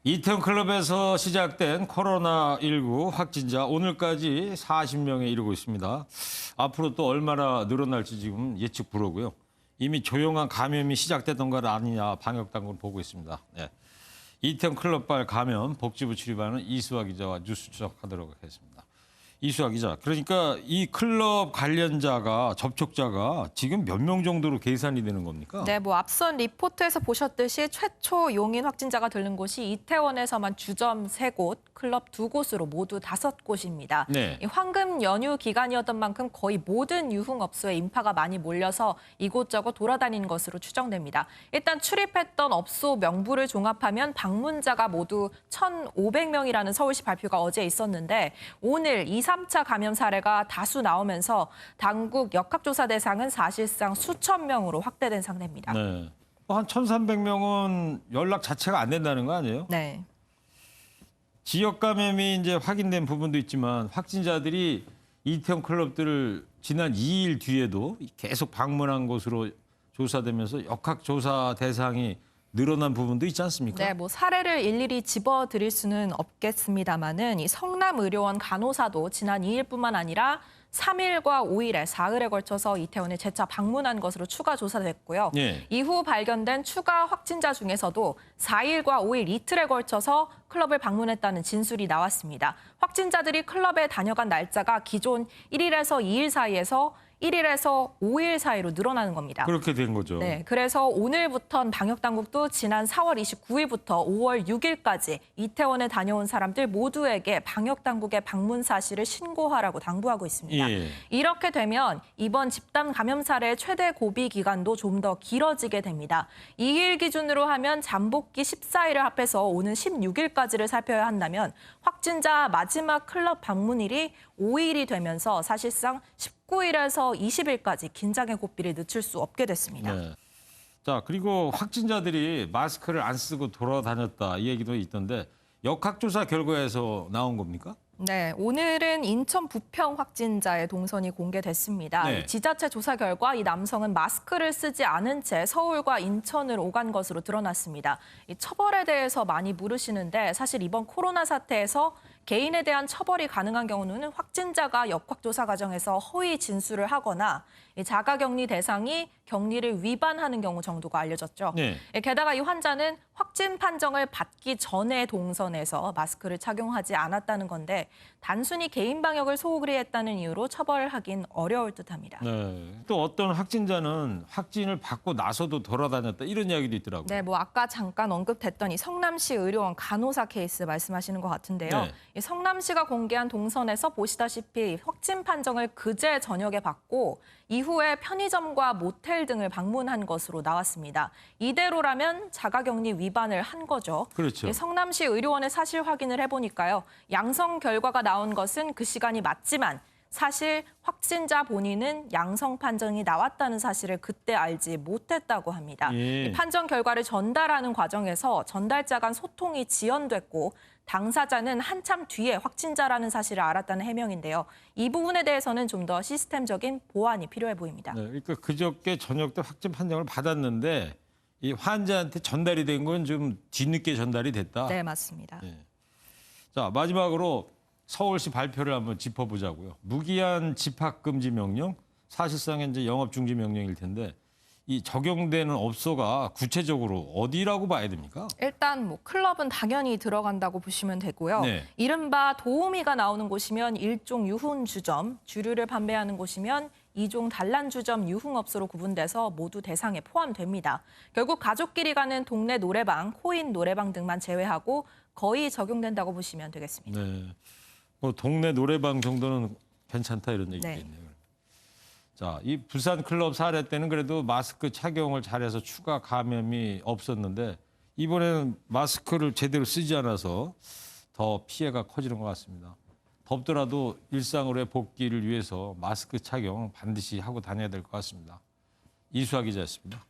이태원 클럽에서 시작된 코로나19 확진자 오늘까지 40명에 이르고 있습니다. 앞으로 또 얼마나 늘어날지 지금 예측 불허고요. 이미 조용한 감염이 시작됐던 것 아니냐 방역당국은 보고 있습니다. 네. 이태원 클럽발 감염 복지부 출입하는 이수아 기자와 뉴스 추적하도록 하겠습니다. 이수아 기자, 그러니까 이 클럽 관련자가 접촉자가 지금 몇 명 정도로 계산이 되는 겁니까? 네, 앞선 리포트에서 보셨듯이 최초 용인 확진자가 들른 곳이 이태원에서만 주점 3곳, 클럽 2곳으로 모두 5곳입니다. 네. 이 황금 연휴 기간이었던 만큼 거의 모든 유흥업소에 인파가 많이 몰려서 이곳저곳 돌아다닌 것으로 추정됩니다. 일단 출입했던 업소 명부를 종합하면 방문자가 모두 1,500명이라는 서울시 발표가 어제 있었는데 오늘 2, 3차 감염 사례가 다수 나오면서 당국 역학조사 대상은 사실상 수천 명으로 확대된 상태입니다. 네. 한 1,300명은 연락 자체가 안 된다는 거 아니에요? 네. 지역 감염이 이제 확인된 부분도 있지만 확진자들이 이태원 클럽들을 지난 2일 뒤에도 계속 방문한 것으로 조사되면서 역학조사 대상이 늘어난 부분도 있지 않습니까? 네, 사례를 일일이 집어드릴 수는 없겠습니다만은 이 성남의료원 간호사도 지난 2일뿐만 아니라 3일과 5일에 사흘에 걸쳐서 이태원에 재차 방문한 것으로 추가 조사됐고요. 네. 이후 발견된 추가 확진자 중에서도 4일과 5일 이틀에 걸쳐서 클럽을 방문했다는 진술이 나왔습니다. 확진자들이 클럽에 다녀간 날짜가 기존 1일에서 2일 사이에서 1일에서 5일 사이로 늘어나는 겁니다. 그렇게 된 거죠. 네, 그래서 오늘부터는 방역당국도 지난 4월 29일부터 5월 6일까지 이태원에 다녀온 사람들 모두에게 방역당국의 방문 사실을 신고하라고 당부하고 있습니다. 예. 이렇게 되면 이번 집단 감염 사례의 최대 고비 기간도 좀 더 길어지게 됩니다. 2일 기준으로 하면 잠복기 14일을 합해서 오는 16일까지를 살펴야 한다면 확진자 마지막 클럽 방문일이 5일이 되면서 사실상 19일에서 20일까지 긴장의 고비를 늦출 수 없게 됐습니다. 네. 자, 그리고 확진자들이 마스크를 안 쓰고 돌아다녔다 이 얘기도 있던데 역학조사 결과에서 나온 겁니까? 네, 오늘은 인천 부평 확진자의 동선이 공개됐습니다. 네. 지자체 조사 결과 이 남성은 마스크를 쓰지 않은 채 서울과 인천을 오간 것으로 드러났습니다. 이 처벌에 대해서 많이 물으시는데 사실 이번 코로나 사태에서 개인에 대한 처벌이 가능한 경우는 확진자가 역학조사 과정에서 허위 진술을 하거나 자가격리 대상이 격리를 위반하는 경우 정도가 알려졌죠. 네. 게다가 이 환자는 확진 판정을 받기 전에 동선에서 마스크를 착용하지 않았다는 건데 단순히 개인 방역을 소홀히 했다는 이유로 처벌하긴 어려울 듯합니다. 네. 또 어떤 확진자는 확진을 받고 나서도 돌아다녔다 이런 이야기도 있더라고요. 네, 아까 잠깐 언급됐던 이 성남시 의료원 간호사 케이스 말씀하시는 것 같은데요. 네. 이 성남시가 공개한 동선에서 보시다시피 확진 판정을 그제 저녁에 받고 이후에 편의점과 모텔 등을 방문한 것으로 나왔습니다. 이대로라면 자가격리 위반을 한 거죠. 그렇죠. 성남시 의료원의 사실 확인을 해보니까요. 양성 결과가 나온 것은 그 시간이 맞지만 사실 확진자 본인은 양성 판정이 나왔다는 사실을 그때 알지 못했다고 합니다. 예. 이 판정 결과를 전달하는 과정에서 전달자 간 소통이 지연됐고 당사자는 한참 뒤에 확진자라는 사실을 알았다는 해명인데요. 이 부분에 대해서는 좀 더 시스템적인 보완이 필요해 보입니다. 네, 그러니까 그저께 저녁 때 확진 판정을 받았는데 이 환자한테 전달이 된 건 좀 뒤늦게 전달이 됐다. 네, 맞습니다. 네. 자, 마지막으로 서울시 발표를 한번 짚어보자고요. 무기한 집합금지 명령, 사실상 이제 영업 중지 명령일 텐데 이 적용되는 업소가 구체적으로 어디라고 봐야 됩니까? 일단 클럽은 당연히 들어간다고 보시면 되고요. 네. 이른바 도우미가 나오는 곳이면 일종 유흥주점, 주류를 판매하는 곳이면 이종 단란주점 유흥업소로 구분돼서 모두 대상에 포함됩니다. 결국 가족끼리 가는 동네 노래방, 코인 노래방 등만 제외하고 거의 적용된다고 보시면 되겠습니다. 네. 동네 노래방 정도는 괜찮다 이런 얘기가 네. 있네요. 자, 이 부산 클럽 사례 때는 그래도 마스크 착용을 잘해서 추가 감염이 없었는데 이번에는 마스크를 제대로 쓰지 않아서 더 피해가 커지는 것 같습니다. 덥더라도 일상으로의 복귀를 위해서 마스크 착용 반드시 하고 다녀야 될 것 같습니다. 이수아 기자였습니다.